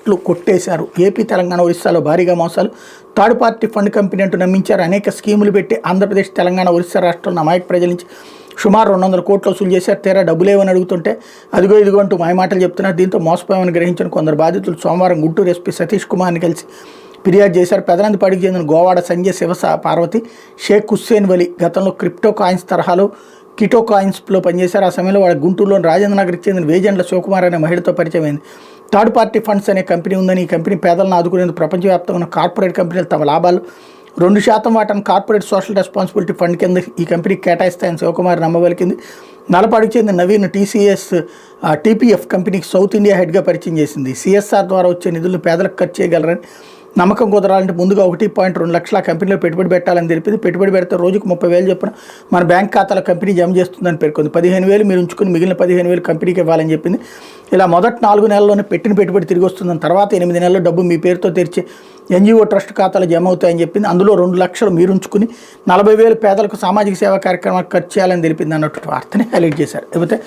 కోట్లు కొట్టేశారు. ఏపీ, తెలంగాణ, ఒరిస్సాలో భారీగా మోసాలు. థర్డ్ పార్టీ ఫండ్ కంపెనీ అంటూ నమ్మించారు. అనేక స్కీములు పెట్టి ఆంధ్రప్రదేశ్, తెలంగాణ, ఒరిస్సా రాష్ట్రంలో అమాయక ప్రజల నుంచి సుమారు 200 కోట్లు వసూలు చేశారు. తీరా డబ్బులేవని అడుగుతుంటే అదిగో ఇదిగో అంటూ మాయమాటలు చెప్తున్నారు. దీంతో మోసపోయామని గ్రహించిన కొందరు బాధితులు సోమవారం గుంటూరు ఎస్పీ సతీష్ కుమార్ని కలిసి ఫిర్యాదు చేశారు. పెదనందిపాడికి చెందిన గోవాడ సంజయ్, పార్వతి, షేక్ హుస్సేన్ వలి గతంలో క్రిప్టో కాయిన్స్ తరహాలో కిటో కాయిన్స్లో పనిచేశారు. ఆ సమయంలో వాళ్ళ గుంటూరులోని రాజేంద్రనగర్కి చెందిన వేజెండ్ల శివకుమార్ అనే మహిళతో పరిచయం అయింది. థర్డ్ పార్టీ ఫండ్స్ అనే కంపెనీ ఉందని, ఈ కంపెనీ పేదలను ఆదుకునేందుకు ప్రపంచవ్యాప్తంగా ఉన్న కార్పొరేట్ కంపెనీలు తమ లాభాలు 2% వాటాను కార్పొరేట్ సోషల్ రెస్పాన్సిబిలిటీ ఫండ్ కింద ఈ కంపెనీకి కేటాయిస్తాయని శివకుమార్ నమ్మవలికింది. నలపాడికి చెందిన నవీన్ టీపీఎఫ్ కంపెనీకి సౌత్ ఇండియా హెడ్గా పరిచయం చేసింది. సిఎస్ఆర్ ద్వారా వచ్చే నిధులను పేదలకు ఖర్చు చేయగలరని నమ్మకం కుదరాలంటే ముందుగా 1.2 లక్షల కంపెనీలో పెట్టుబడి పెట్టాలని తెలిపింది. పెట్టుబడి పెడితే రోజుకు 30,000 చొప్పున మన బ్యాంక్ ఖాతాలో కంపెనీ జమ చేస్తుందని పేర్కొంది. 15,000 మీరు ఉంచుకుని మిగిలిన 15,000 కంపెనీకి ఇవ్వాలని చెప్పింది. ఇలా మొదటి 4 నెలల్లోనే పెట్టిన పెట్టుబడి తిరిగి వస్తుందని, తర్వాత 8 నెలల్లో డబ్బు మీ పేరుతో తెరిచే ఎన్జిఓ ట్రస్ట్ ఖాతాలో జమ అవుతాయని చెప్పింది. అందులో 2 లక్షలు మీరు ఉంచుకుని 40,000 పేదలకు సామాజిక సేవా కార్యక్రమాలకు ఖర్చు చేయాలని తెలిపింది అన్నట్టు వార్తని హైలైట్ చేశారు. లేకపోతే